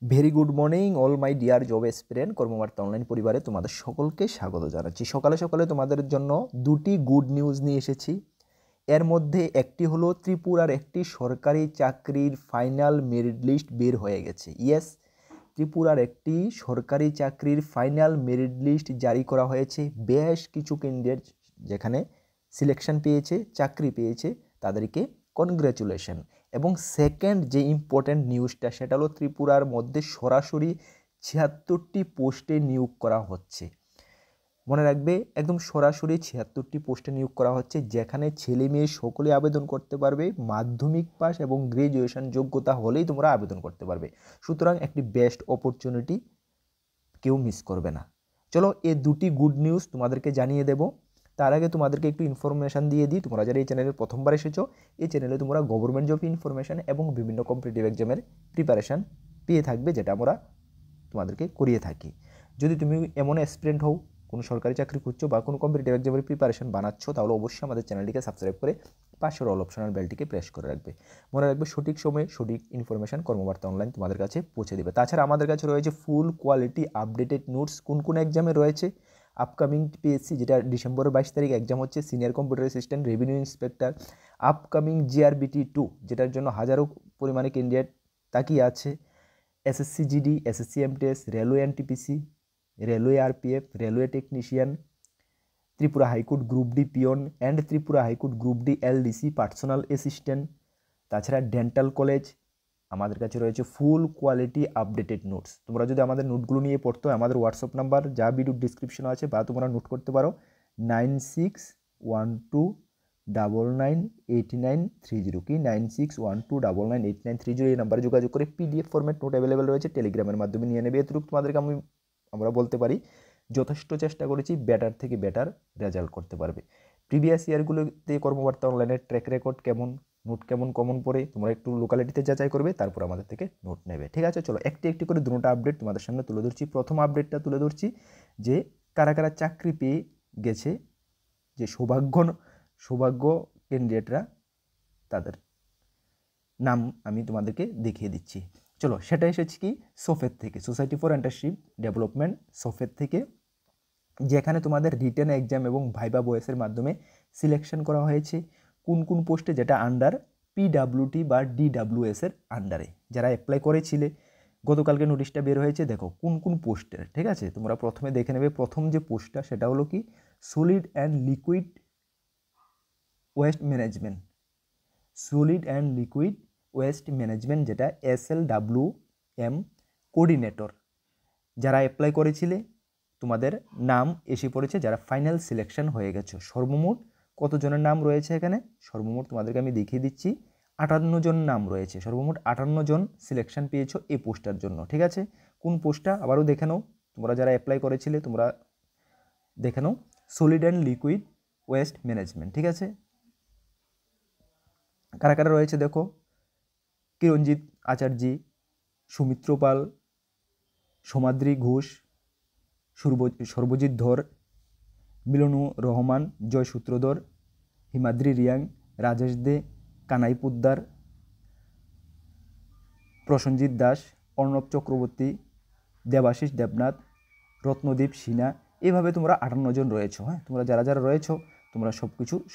Very good morning all my dear job aspirant Karmabarta online পরিবারে তোমাদের সকলকে স্বাগত জানাচ্ছি। সকালে সকালে তোমাদের জন্য দুটি গুড নিউজ নিয়ে এসেছি। এর মধ্যে একটি হলো ত্রিপুরার একটি সরকারি চাকরির ফাইনাল মেরিট লিস্ট বের হয়ে গেছে। ইয়েস, ত্রিপুরার একটি সরকারি চাকরির ফাইনাল মেরিট লিস্ট জারি করা হয়েছে। বেশ কিছু ক্যান্ডিডেট যেখানে সিলেকশন পেয়েছে, চাকরি পেয়েছে, তাদেরকে কনগ্র্যাচুলেশন। এবং সেকেন্ড যে ইম্পর্ট্যান্ট নিউজটা সেটা হলো ত্রিপুরার মধ্যে সরাসরি ৭৬টি পোস্টে নিয়োগ করা হচ্ছে। মনে রাখবে, একদম সরাসরি ৭৬টি পোস্টে নিয়োগ করা হচ্ছে, যেখানে ছেলে মেয়ে সকলে আবেদন করতে পারবে। মাধ্যমিক পাস এবং গ্র্যাজুয়েশন যোগ্যতা হলেই তোমরা আবেদন করতে পারবে। সুতরাং একটি বেস্ট অপরচুনিটি, কেউ মিস করবে না। চলো, এই দুটি গুড নিউজ তোমাদেরকে জানিয়ে দেব। তার আগে তোমাদেরকে একটু ইনফরমেশান দিয়ে দিই। তোমরা যারা এই চ্যানেলের প্রথমবার এসেছো, এই চ্যানেলে তোমরা গভর্নমেন্ট জব ইনফরমেশান এবং বিভিন্ন কম্পিটিটিভ এক্সামের প্রিপারেশান পেয়ে থাকবে, যেটা আমরা তোমাদেরকে করিয়ে থাকি। যদি তুমি এমন অ্যাসপিরেন্ট হও, কোনো সরকারি চাকরি খুঁজছো বা কোনো কম্পিটিটিভ এক্সামের প্রিপারেশান বানাচ্ছো, তাহলে অবশ্যই আমাদের চ্যানেলটিকে সাবস্ক্রাইব করে পাশের অল অপশনাল বেলটিকে প্রেস করে রাখবে। মনে রাখবে, সঠিক সময়ে সঠিক ইনফরমেশান কর্মবার্তা অনলাইন তোমাদের কাছে পৌঁছে দেবে। তাছাড়া আমাদের কাছে রয়েছে ফুল কোয়ালিটি আপডেটেড নোটস। কোন কোন এক্সামে রয়েছে, আপকামিং পিএসসি যেটা ডিসেম্বরের 22 তারিখ এক্সাম হচ্ছে, senior computer assistant, revenue inspector, upcoming GRBT 2 যেটার জন্য হাজারো পরিমাণে ক্যান্ডিডেট তাকিয়ে আছে, SSC GD, SSC MTS, railway NTPC, railway RPF, railway technician, Tripura high court group D peon and Tripura high court group D LDC personal assistant. তাছাড়া ডেন্টাল কলেজ আমাদের কাছে রয়েছে ফুল কোয়ালিটি আপডেটেড নোটস। তোমরা যদি আমাদের নোটগুলো নিয়ে পড়তে হয়, আমাদের হোয়াটসঅ্যাপ নাম্বার যা ভিডিও ডিসক্রিপশনে আছে, বা তোমরা নোট করতে পারো 9612998930 কি 9612998930 এই নাম্বারে যোগাযোগ করে পিডিএফ ফরম্যাট নোট অ্যাভেলেবেল রয়েছে, টেলিগ্রামের মাধ্যমে নিয়ে নেবে। এতটুকু তোমাদেরকে আমরা বলতে পারি, যথেষ্ট চেষ্টা করেছি, বেটার থেকে বেটার রেজাল্ট করতে পারবে। প্রিভিয়াস ইয়ারগুলোতে কর্মবার্তা অনলাইনের ট্র্যাক রেকর্ড কেমন, নোট কেমন কমন পড়ে, তোমরা একটু লোকালিটিতে যাচাই করবে, তারপর আমাদের থেকে নোট নেবে। ঠিক আছে, চলো একটি একটি করে দুটো আপডেট তোমাদের সামনে তুলে ধরছি। প্রথম আপডেটটা তুলে ধরছি যে কারা কারা চাকরি পেয়ে গেছে, যে সৌভাগ্য ক্যান্ডিডেটরা, তাদের নাম আমি তোমাদেরকে দেখিয়ে দিচ্ছি। চলো, সেটা এসেছে কি সোফের থেকে, সোসাইটি ফর এন্টারপ্রেনিউরশিপ ডেভেলপমেন্ট সোফের থেকে, যেখানে তোমাদের রিটেন এক্সাম এবং ভাইবা বয়েসের মাধ্যমে সিলেকশন করা হয়েছে। কোন কোন পোস্টে, যেটা আন্ডার পিডাব্লিউটি বা ডিডাব্লিউএসের আন্ডারে যারা অ্যাপ্লাই করেছিলে, গতকালকে নোটিশটা বের হয়েছে। দেখো কোন কোন পোস্টের, ঠিক আছে, তোমরা প্রথমে দেখে নেবে। প্রথম যে পোস্টটা সেটা হলো কি solid and liquid waste management, solid and liquid waste management, যেটা SLWM কোঅর্ডিনেটর। যারা অ্যাপ্লাই করেছিলে তোমাদের নাম এসে পড়েছে, যারা ফাইনাল সিলেকশন হয়ে গেছে। সর্বমোট কতজনের নাম রয়েছে এখানে, সর্বমোট তোমাদেরকে আমি দেখিয়ে দিচ্ছি, 58 জন নাম রয়েছে। সর্বমোট 58 জন সিলেকশন পেয়েছো এই পোস্টটার জন্য। ঠিক আছে, কোন পোস্টটা আবারও দেখে নাও, তোমরা যারা অ্যাপ্লাই করেছিলে তোমরা দেখে নাও, solid and liquid waste management. ঠিক আছে, কারা কারা রয়েছে দেখো, কিরণজিৎ আচার্যি, সুমিত্র পাল, সোমাদ্রি ঘোষ, সর্বজিৎ ধর, মিলনু রহমান, জয় সূত্রধর, হিমাদ্রি রিয়াং, রাজেশ দে, কানাই পোদ্দার, প্রসেনজিৎ দাস, অর্ণব চক্রবর্তী, দেবাশিস দেবনাথ, রত্নদীপ সিনহা। এভাবে তোমরা 58 জন রয়েছো। হ্যাঁ, তোমরা যারা যারা রয়েছো তোমরা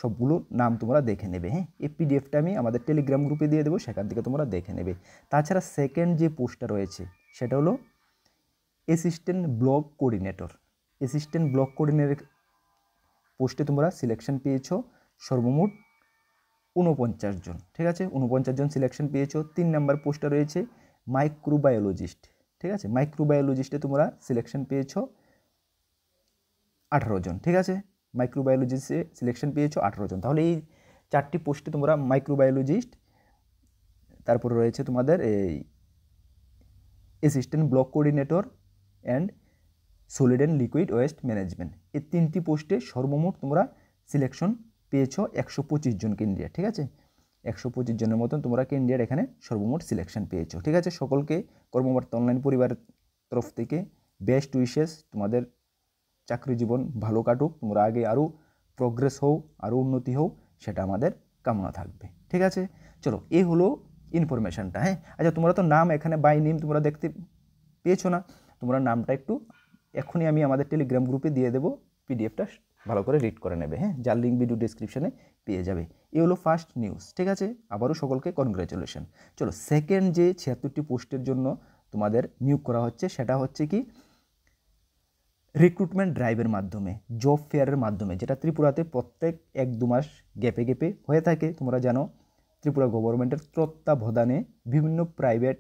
সবগুলো নাম তোমরা দেখে নেবে। হ্যাঁ, এই পিডিএফটা আমি আমাদের টেলিগ্রাম গ্রুপে দিয়ে দেবো, সেখান থেকে তোমরা দেখে নেবে। তাছাড়া সেকেন্ড যে পোস্টটা রয়েছে সেটা হলো assistant block coordinator. Assistant block coordinator পোস্টে তোমরা সিলেকশন পেয়েছো সর্বমোট 49 জন। ঠিক আছে, 49 জন সিলেকশন পেয়েছো। 3 নাম্বার পোস্টটা রয়েছে মাইক্রোবায়োলজিস্ট। ঠিক আছে, মাইক্রোবায়োলজিস্টে তোমরা সিলেকশন পেয়েছো 18 জন। ঠিক আছে, মাইক্রোবায়োলজিস্টে সিলেকশন পেয়েছো 18 জন। তাহলে এই 4টি পোস্টে তোমরা মাইক্রোবায়োলজিস্ট, তারপর রয়েছে তোমাদের এই assistant block coordinator and solid and liquid waste management, এই 3টি পোস্টে সর্বমোট তোমরা সিলেকশন পেয়েছো 125 জন ক্যান্ডিডেট। ঠিক আছে, 125 জনের মতন তোমরা ক্যান্ডিডেট এখানে সর্বমোট সিলেকশন পেয়েছো। ঠিক আছে, সকলকে কর্মবার্তা অনলাইন পরিবারের তরফ থেকে বেস্ট উইশেস। তোমাদের চাকরি জীবন ভালো কাটুক, তোমরা আগে আরও প্রোগ্রেস হও, আরও উন্নতি হও, সেটা আমাদের কামনা থাকবে। ঠিক আছে, চলো এই হলো ইনফরমেশনটা। হ্যাঁ, আচ্ছা, তোমরা তো নাম এখানে বাই নেম তোমরা দেখতে পেয়েছো না, তোমরা নামটা একটু এখনই আমি আমাদের টেলিগ্রাম গ্রুপে দিয়ে দেবো, পিডিএফটা ভালো করে রিড করে নেবে, হ্যাঁ, যার লিঙ্ক ভিডিও ডিসক্রিপশনে পেয়ে যাবে। এই হলো ফার্স্ট নিউজ, ঠিক আছে, আবারও সকলকে কনগ্রাচুলেশন। চলো সেকেন্ড যে 76টি পোস্টের জন্য তোমাদের নিয়োগ করা হচ্ছে সেটা হচ্ছে কি রিক্রুটমেন্ট ড্রাইভের মাধ্যমে, জব ফেয়ারের মাধ্যমে, যেটা ত্রিপুরাতে প্রত্যেক 1-2 মাস গ্যাপে গ্যাপে হয়ে থাকে। তোমরা জানো ত্রিপুরা গভর্নমেন্টের তত্ত্বাবধানে বিভিন্ন প্রাইভেট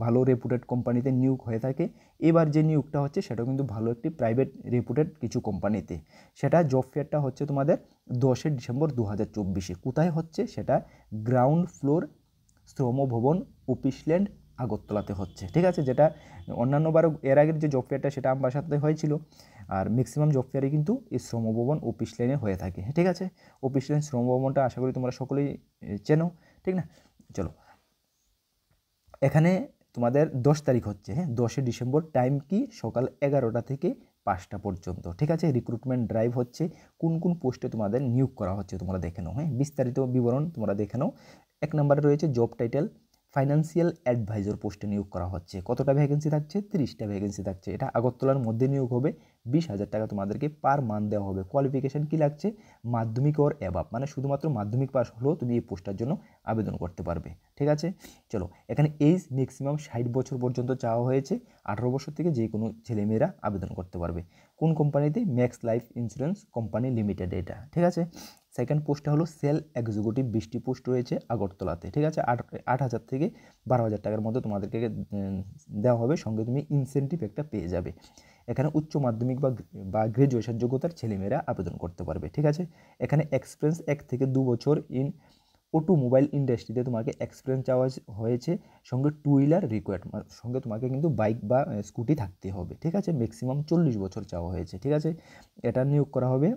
ভালো রেপুটেড কোম্পানিতে নিয়োগ হয়ে থাকে। এবার যে নিয়োগটা হচ্ছে সেটাও কিন্তু ভালো একটি প্রাইভেট রেপুটেড কিছু কোম্পানিতে। সেটা জব ফেয়ারটা হচ্ছে তোমাদের 10 ডিসেম্বর 2024। কোথায় হচ্ছে সেটা গ্রাউন্ড ফ্লোর শ্রম ভবন অফিসল্যান্ড আগরতলাতে হচ্ছে, ঠিক আছে। যেটা অন্যান্যবার এর আগের যে জব ফেয়ারটা সেটা আমবাসাতে হয়েছিল, আর ম্যাক্সিমাম জব ফেয়ারে কিন্তু এই শ্রমভবন অফিস লাইনে হয়ে থাকে, ঠিক আছে। অফিস লাইন শ্রমভবনটা আশা করি তোমরা সকলেই চেনো, ঠিক না। চলো এখানে তোমাদের 10 তারিখ হচ্ছে, হ্যাঁ 10 ডিসেম্বর, টাইম কি সকাল 11টা থেকে 5টা পর্যন্ত, ঠিক আছে। রিক্রুটমেন্ট ড্রাইভ হচ্ছে, কোন কোন পোস্টে তোমাদের নিয়োগ করা হচ্ছে তোমরা দেখে নাও, হ্যাঁ বিস্তারিত বিবরণ তোমরা দেখে নাও। 1 নম্বরে রয়েছে জব টাইটেল ফাইন্যান্সিয়াল অ্যাডভাইজার পোস্টে নিয়োগ করা হচ্ছে। কতটা ভ্যাকেন্সি থাকছে? 30টা ভ্যাকেন্সি থাকছে। এটা আগরতলার মধ্যে নিয়োগ হবে। 20,000 টাকা তোমাদেরকে পার মান্থ দেওয়া হবে। কোয়ালিফিকেশান কী লাগছে? মাধ্যমিক ওর অ্যাবাভ, মানে শুধুমাত্র মাধ্যমিক পাস হলেও তুমি এই পোস্টটার জন্য আবেদন করতে পারবে, ঠিক আছে। চলো এখানে এজ ম্যাক্সিমাম 60 বছর পর্যন্ত চাওয়া হয়েছে। 18 বছর থেকে যে কোনো ছেলেমেয়েরা আবেদন করতে পারবে। কোন কোম্পানিতে? Max life insurance company limited, এটা, ঠিক আছে। সেকেন্ড পোস্টটা হলো সেল এক্সিকিউটিভ, 20টি পোস্ট রয়েছে আগরতলাতে, ঠিক আছে। 8,000 থেকে 12,000 টাকার মধ্যে তোমাদেরকে দেওয়া হবে, সঙ্গে তুমি ইনসেন্টিভ একটা পেয়ে যাবে। এখানে উচ্চ মাধ্যমিক বা গ্র্যাজুয়েশন যোগ্যতার ছেলেমেয়েরা আবেদন করতে পারবে, ঠিক আছে। এখানে এক্সপিরিয়েন্স 1 থেকে 2 বছর ইন অটোমোবাইল ইন্ডাস্ট্রিতে তোমাকে এক্সপিরিয়েন্স চাওয়া হয়েছে, সঙ্গে 2 হুইলার রিকোয়ার্ড, সঙ্গে তোমাকে কিন্তু বাইক বা স্কুটি থাকতে হবে, ঠিক আছে। ম্যাক্সিমাম 40 বছর চাওয়া হয়েছে, ঠিক আছে। এটা নিয়োগ করা হবে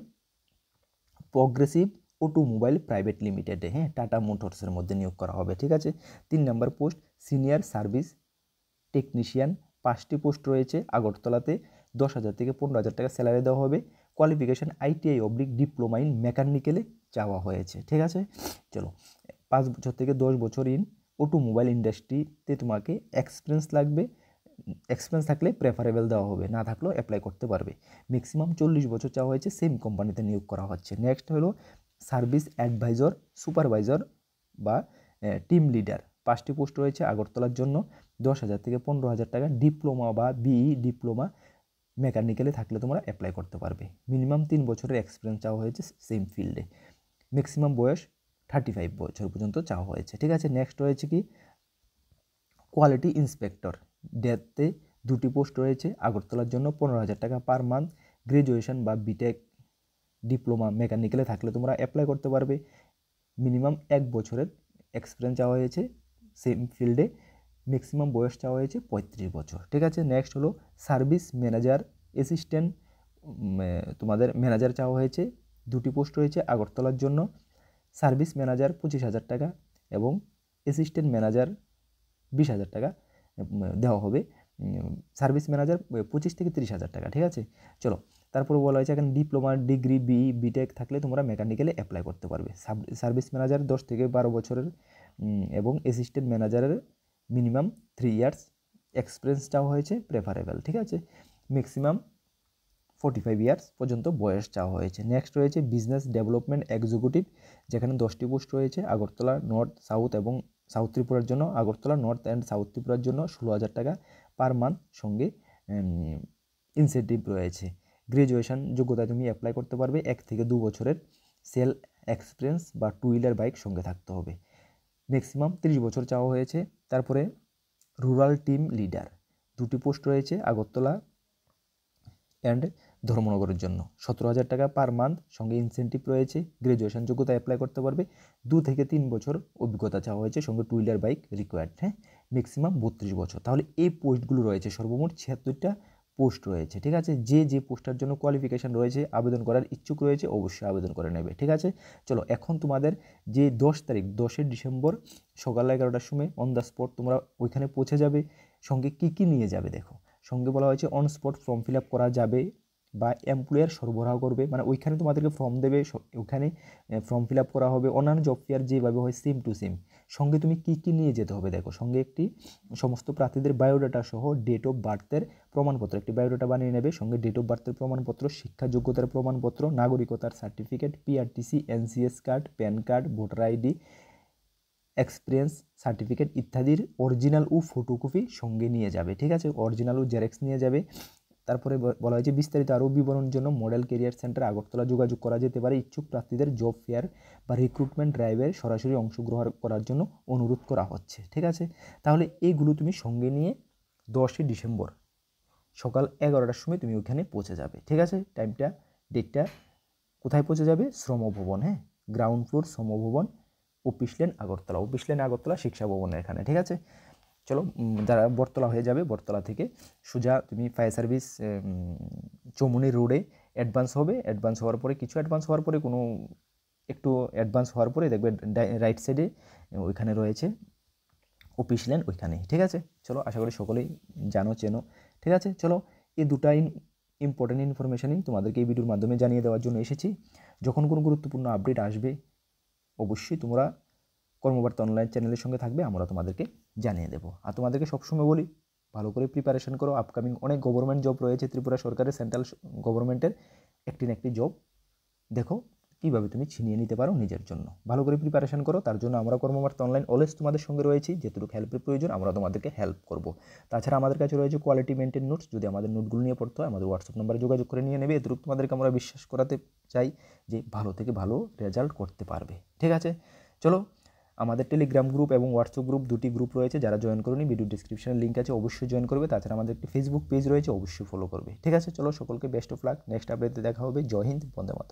প্রগ্রেসিভ অটোমোবাইল প্রাইভেট লিমিটেডে, হ্যাঁ টাটা মোটরসের মধ্যে নিয়োগ করা হবে, ঠিক আছে। 3 নম্বর পোস্ট সিনিয়র সার্ভিস টেকনিশিয়ান, 5টি পোস্ট রয়েছে আগরতলাতে। 10,000 থেকে 15,000 টাকা স্যালারি দেওয়া হবে। কোয়ালিফিকেশান ITI ডিপ্লোমা ইন মেকানিক্যালে চাওয়া হয়েছে, ঠিক আছে। চলো 5 বছর থেকে 10 বছর ইন অটোমোবাইল ইন্ডাস্ট্রিতে তোমাকে এক্সপিরিয়েন্স লাগবে। এক্সপিরিয়েন্স থাকলে প্রেফারেবল দেওয়া হবে, না থাকলেও অ্যাপ্লাই করতে পারবে। ম্যাক্সিমাম 40 বছর চাওয়া হয়েছে, সেম কোম্পানিতে নিয়োগ করা হচ্ছে। নেক্সট হলো সার্ভিস অ্যাডভাইজার সুপারভাইজার বা টিম লিডার, 5টি পোস্ট রয়েছে আগরতলার জন্য। 10,000 থেকে 15,000 টাকা, ডিপ্লোমা বা BE ডিপ্লোমা মেকানিক্যালে থাকলে তোমরা অ্যাপ্লাই করতে পারবে। মিনিমাম 3 বছরের এক্সপিরিয়েন্স চাওয়া হয়েছে সেম ফিল্ডে। ম্যাক্সিমাম বয়স 35 বছর পর্যন্ত চাওয়া হয়েছে, ঠিক আছে। নেক্সট রয়েছে কি কোয়ালিটি ইন্সপেক্টর, ডেতে 2টি পোস্ট রয়েছে আগরতলার জন্য। 15,000 টাকা পার মান্থ। গ্র্যাজুয়েশন বা বিটেক ডিপ্লোমা মেকানিক্যালে থাকলে তোমরা অ্যাপ্লাই করতে পারবে। মিনিমাম 1 বছরের এক্সপিরিয়েন্স চাওয়া হয়েছে সেম ফিল্ডে। ম্যাক্সিমাম বয়স চাওয়া হয়েছে 35 বছর, ঠিক আছে। নেক্সট হলো সার্ভিস ম্যানেজার অ্যাসিস্ট্যান্ট, তোমাদের ম্যানেজার চাওয়া হয়েছে। 2টি পোস্ট রয়েছে আগরতলার জন্য। সার্ভিস ম্যানেজার 25,000 টাকা এবং অ্যাসিস্ট্যান্ট ম্যানেজার 20,000 টাকা দেওয়া হবে। সার্ভিস ম্যানেজার 25 থেকে 30,000 টাকা, ঠিক আছে। চলো তারপর বলা হয়েছে এখানে ডিপ্লোমা ডিগ্রি BE বিটেক থাকলে তোমরা মেকানিক্যালে অ্যাপ্লাই করতে পারবে। সার্ভিস ম্যানেজার 10 থেকে 12 বছরের এবং অ্যাসিস্ট্যান্ট ম্যানেজারের মিনিমাম 3 ইয়ার্স এক্সপিরিয়েন্স চাওয়া হয়েছে, প্রেফারেবল, ঠিক আছে। ম্যাক্সিমাম 45 ইয়ার্স পর্যন্ত বয়স চাওয়া হয়েছে। নেক্সট রয়েছে বিজনেস ডেভেলপমেন্ট এক্সিকিউটিভ, যেখানে 10টি পোস্ট রয়েছে আগরতলা নর্থ সাউথ এবং সাউথ ত্রিপুরার জন্য। আগরতলা নর্থ অ্যান্ড সাউথ ত্রিপুরার জন্য 16,000 টাকা পার মান্থ, সঙ্গে ইনসেন্টিভ রয়েছে। গ্র্যাজুয়েশন যোগ্যতায় তুমি অ্যাপ্লাই করতে পারবে। 1 থেকে 2 বছরের সেল এক্সপিরিয়েন্স বা 2 হুইলার বাইক সঙ্গে থাকতে হবে। ম্যাক্সিমাম 30 বছর চাওয়া হয়েছে। তারপরে রুরাল টিম লিডার, 2টি পোস্ট রয়েছে আগরতলা অ্যান্ড ধর্মনগরের জন্য। 17,000 টাকা পার মান্থ, সঙ্গে ইনসেন্টিভ রয়েছে। গ্র্যাজুয়েশন যোগ্যতা অ্যাপ্লাই করতে পারবে। 2 থেকে 3 বছর অভিজ্ঞতা চাওয়া হয়েছে, সঙ্গে 2 হুইলার বাইক রিকোয়ার্ড, হ্যাঁ ম্যাক্সিমাম 32 বছর। তাহলে এই পোস্টগুলো রয়েছে, সর্বমোট 76টা পোস্ট রয়েছে, ঠিক আছে। যে পোস্টার জন্য কোয়ালিফিকেশান রয়েছে, আবেদন করার ইচ্ছুক রয়েছে, অবশ্যই আবেদন করে নেবে, ঠিক আছে। চলো এখন তোমাদের যে 10 তারিখ 10 ডিসেম্বর সকাল 11টার সময় অন দ্য স্পট তোমরা ওইখানে পৌঁছে যাবে। সঙ্গে কি নিয়ে যাবে দেখো, সঙ্গে বলা হয়েছে on spot form fill up করা যাবে বা এমপ্লয়ার সরবরাহ করবে, মানে ওইখানে তোমাদেরকে ফর্ম দেবে, ওখানে ফর্ম ফিল আপ করা হবে, অন্যান্য জব ফেয়ার যেভাবে হয় সেম টু সেম। সঙ্গে তুমি কী কী নিয়ে যেতে হবে দেখো, সঙ্গে একটি সমস্ত প্রার্থীদের বায়োডাটা সহ ডেট অফ বার্থের প্রমাণপত্র, একটি বায়োডাটা বানিয়ে নেবে, সঙ্গে ডেট অফ বার্থের প্রমাণপত্র, শিক্ষা যোগ্যতার প্রমাণপত্র, নাগরিকতার certificate, PRTC, NCS card, PAN card, voter ID, experience certificate ইত্যাদির অরিজিনাল ও ফটোকপি সঙ্গে নিয়ে যাবে। ঠিক আছে, অরিজিনাল ও জেরক্স নিয়ে যাবে। তারপরে বলা হয়েছে বিস্তারিত আরও বিবরণের জন্য মডেল কেরিয়ার সেন্টার আগরতলা যোগাযোগ করা যেতে পারে। ইচ্ছুক প্রার্থীদের জব ফেয়ার বা রিক্রুটমেন্ট ড্রাইভের সরাসরি অংশগ্রহণ করার জন্য অনুরোধ করা হচ্ছে। ঠিক আছে, তাহলে এইগুলো তুমি সঙ্গে নিয়ে 10ই ডিসেম্বর সকাল 11টার সময় তুমি ওখানে পৌঁছে যাবে। ঠিক আছে, টাইমটা ডেটটা কোথায় পৌঁছে যাবে? শ্রমভবন, হ্যাঁ, ground floor Shram Bhavan, office lane Agartala, office lane Agartala শিক্ষা ভবনের এখানে। ঠিক আছে, চলো যারা বটতলা হয়ে যাবে, বটতলা থেকে সোজা তুমি ফায়ার সার্ভিস চৌমুনি রোডে অ্যাডভান্স হবে। অ্যাডভান্স হওয়ার পরে কিছু অ্যাডভান্স হওয়ার পরে কোনো একটু অ্যাডভান্স হওয়ার পরে দেখবে রাইট সাইডে ওইখানে রয়েছে অফিস লেন, ওইখানে। ঠিক আছে, চলো আশা করি সকলেই জানো চেনো। ঠিক আছে, চলো এই দুটাই ইম্পর্টেন্ট ইনফরমেশনই তোমাদেরকে এই ভিডিওর মাধ্যমে জানিয়ে দেওয়ার জন্য এসেছি। যখন কোনো গুরুত্বপূর্ণ আপডেট আসবে অবশ্যই তোমরা কর্মবার্তা অনলাইন চ্যানেলের সঙ্গে থাকবে, আমরা তোমাদেরকে জানিয়ে দেবো। আর তোমাদেরকে সবসময় বলি ভালো করে প্রিপারেশন করো, আপকামিং অনেক গভর্নমেন্ট জব রয়েছে ত্রিপুরা সরকারের, সেন্ট্রাল গভর্নমেন্টের একটি না একটি জব, দেখো কীভাবে তুমি ছিনিয়ে নিতে পারো নিজের জন্য। ভালো করে প্রিপারেশন করো, তার জন্য আমরা কর্মবার্তা অনলাইন অলওয়েজ তোমাদের সঙ্গে রয়েছি, যেটুকু হেল্পের প্রয়োজন আমরা তোমাদেরকে হেল্প করব। তাছাড়া আমাদের কাছে রয়েছে কোয়ালিটি মেনটেন নোটস, যদি আমাদের নোটগুলো নিয়ে পড়তে হয় আমাদের হোয়াটসঅ্যাপ নাম্বারে যোগাযোগ করে নিয়ে নেবে। এটুকু তোমাদেরকে আমরা বিশ্বাস করাতে চাই যে ভালো থেকে ভালো রেজাল্ট করতে পারবে। ঠিক আছে, চলো আমাদের টেলিগ্রাম গ্রুপ এবং হোয়াটসঅ্যাপ গ্রুপ দুটি গ্রুপ রয়েছে, যারা জয়েন করুনি ভিডিও ডিসক্রিপশনে লিঙ্ক আছে, অবশ্যই জয়েন করবে। তাছাড়া আমাদের একটি ফেসবুক পেজ রয়েছে, অবশ্যই ফলো করবে। ঠিক আছে, চলো সকলকে বেস্ট অফ লাক, নেক্সট আপডেটে দেখা হবে। জয় হিন্দ, বন্দে মাতরম।